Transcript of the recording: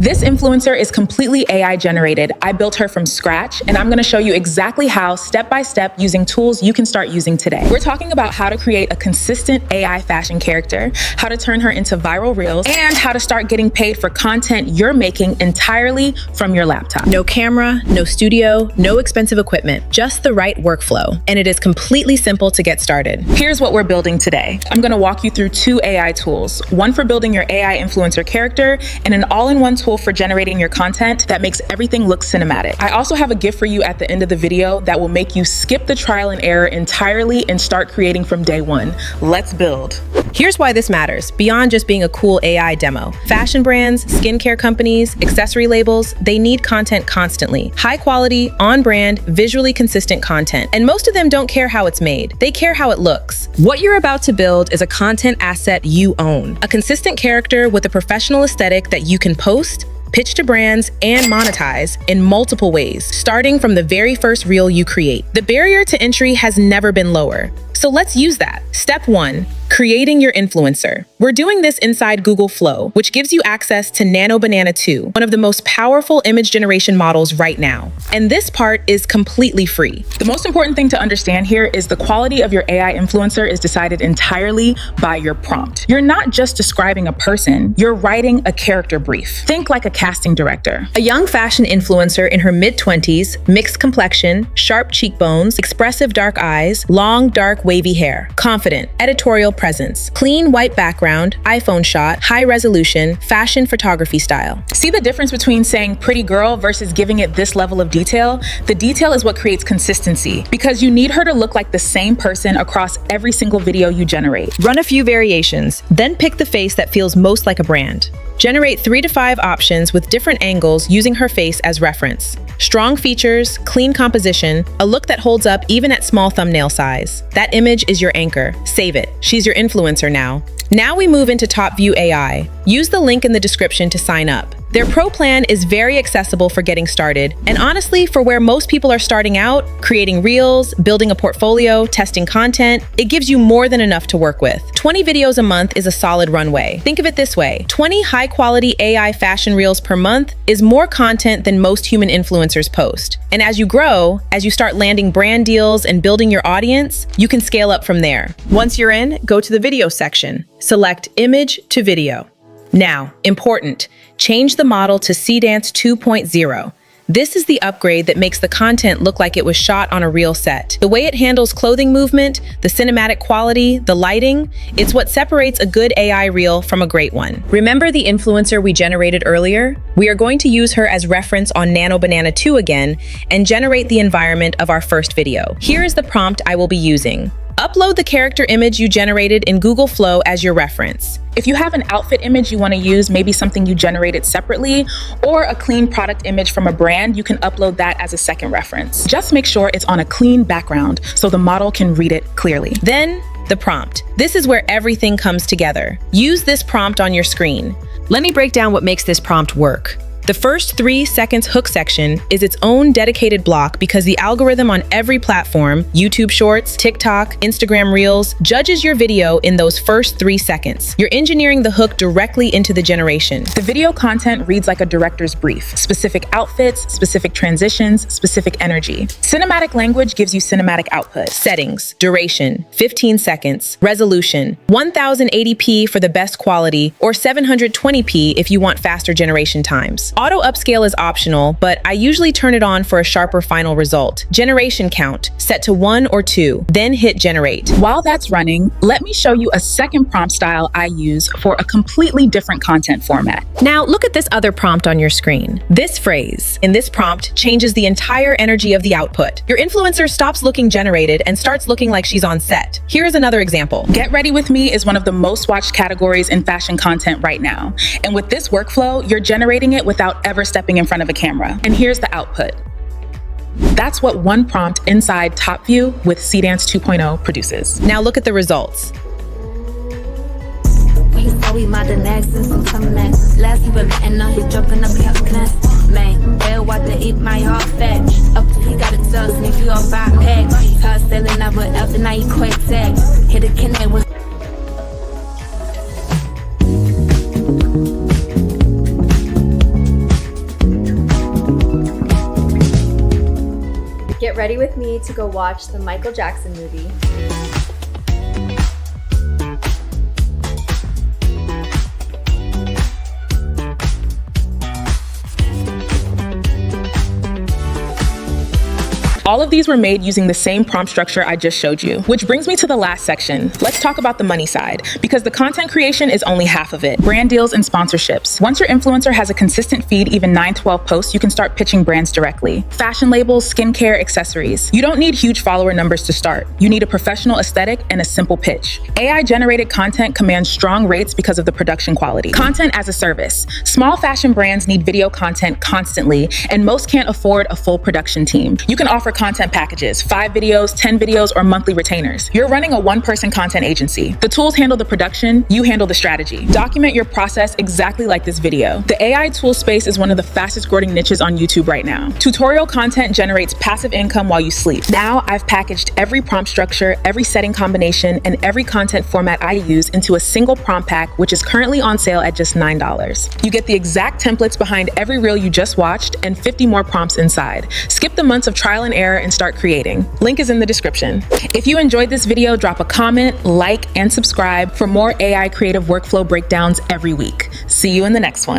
This influencer is completely AI generated. I built her from scratch, and I'm gonna show you exactly how, step by step, using tools you can start using today. We're talking about how to create a consistent AI fashion character, how to turn her into viral reels, and how to start getting paid for content you're making entirely from your laptop. No camera, no studio, no expensive equipment, just the right workflow. And it is completely simple to get started. Here's what we're building today. I'm gonna walk you through 2 AI tools, one for building your AI influencer character and an all-in-one tool for generating your content that makes everything look cinematic. I also have a gift for you at the end of the video that will make you skip the trial and error entirely and start creating from day one. Let's build. Here's why this matters, beyond just being a cool AI demo. Fashion brands, skincare companies, accessory labels, they need content constantly. High quality, on brand, visually consistent content. And most of them don't care how it's made. They care how it looks. What you're about to build is a content asset you own. A consistent character with a professional aesthetic that you can post, pitch to brands, and monetize in multiple ways, starting from the very first reel you create. The barrier to entry has never been lower. So let's use that. Step 1, creating your influencer. We're doing this inside Google Flow, which gives you access to Nano Banana 2, one of the most powerful image generation models right now. And this part is completely free. The most important thing to understand here is the quality of your AI influencer is decided entirely by your prompt. You're not just describing a person, you're writing a character brief. Think like a casting director. A young fashion influencer in her mid-20s, mixed complexion, sharp cheekbones, expressive dark eyes, long, dark, wavy hair, confident, editorial presence, clean white background, iPhone shot, high resolution, fashion photography style. See the difference between saying pretty girl versus giving it this level of detail? The detail is what creates consistency, because you need her to look like the same person across every single video you generate. Run a few variations, then pick the face that feels most like a brand. Generate 3 to 5 options with different angles using her face as reference. Strong features, clean composition, a look that holds up even at small thumbnail size. That image is your anchor. Save it. She's your influencer now. Now we move into Topview AI. Use the link in the description to sign up. Their pro plan is very accessible for getting started, and honestly, for where most people are starting out, creating reels, building a portfolio, testing content, it gives you more than enough to work with. 20 videos a month is a solid runway. Think of it this way: 20 high-quality AI fashion reels per month is more content than most human influencers post. And as you grow, as you start landing brand deals and building your audience, you can scale up from there. Once you're in, go to the video section. Select Image to Video. Now, important, change the model to Seedance 2.0. This is the upgrade that makes the content look like it was shot on a real set. The way it handles clothing movement, the cinematic quality, the lighting, it's what separates a good AI reel from a great one. Remember the influencer we generated earlier? We are going to use her as reference on Nano Banana 2 again and generate the environment of our first video. Here is the prompt I will be using. Upload the character image you generated in Google Flow as your reference. If you have an outfit image you want to use, maybe something you generated separately, or a clean product image from a brand, you can upload that as a second reference. Just make sure it's on a clean background so the model can read it clearly. Then, the prompt. This is where everything comes together. Use this prompt on your screen. Let me break down what makes this prompt work. The first 3 seconds hook section is its own dedicated block because the algorithm on every platform, YouTube Shorts, TikTok, Instagram Reels, judges your video in those first 3 seconds. You're engineering the hook directly into the generation. The video content reads like a director's brief: specific outfits, specific transitions, specific energy. Cinematic language gives you cinematic output. Settings, duration, 15 seconds, resolution, 1080p for the best quality, or 720p if you want faster generation times. Auto upscale is optional, but I usually turn it on for a sharper final result. Generation count, set to 1 or 2, then hit generate. While that's running, let me show you a second prompt style I use for a completely different content format. Now look at this other prompt on your screen. This phrase in this prompt changes the entire energy of the output. Your influencer stops looking generated and starts looking like she's on set. Here's another example. Get ready with me is one of the most watched categories in fashion content right now. And with this workflow, you're generating it without ever stepping in front of a camera. And here's the output. That's what one prompt inside Topview with Seedance 2.0 produces. Now look at the results. ready with me to go watch the Michael Jackson movie. All of these were made using the same prompt structure I just showed you, which brings me to the last section. Let's talk about the money side, because the content creation is only half of it. Brand deals and sponsorships. Once your influencer has a consistent feed, even 9-12 posts, you can start pitching brands directly. Fashion labels, skincare, accessories. You don't need huge follower numbers to start. You need a professional aesthetic and a simple pitch. AI-generated content commands strong rates because of the production quality. Content as a service. Small fashion brands need video content constantly, and most can't afford a full production team. You can offer content packages, 5 videos, 10 videos, or monthly retainers. You're running a one-person content agency. The tools handle the production, you handle the strategy. Document your process exactly like this video. The AI tool space is one of the fastest growing niches on YouTube right now. Tutorial content generates passive income while you sleep. Now I've packaged every prompt structure, every setting combination, and every content format I use into a single prompt pack, which is currently on sale at just $9. You get the exact templates behind every reel you just watched and 50 more prompts inside. Skip the months of trial and error and start creating. Link is in the description. If you enjoyed this video, drop a comment, like, and subscribe for more AI creative workflow breakdowns every week. See you in the next one.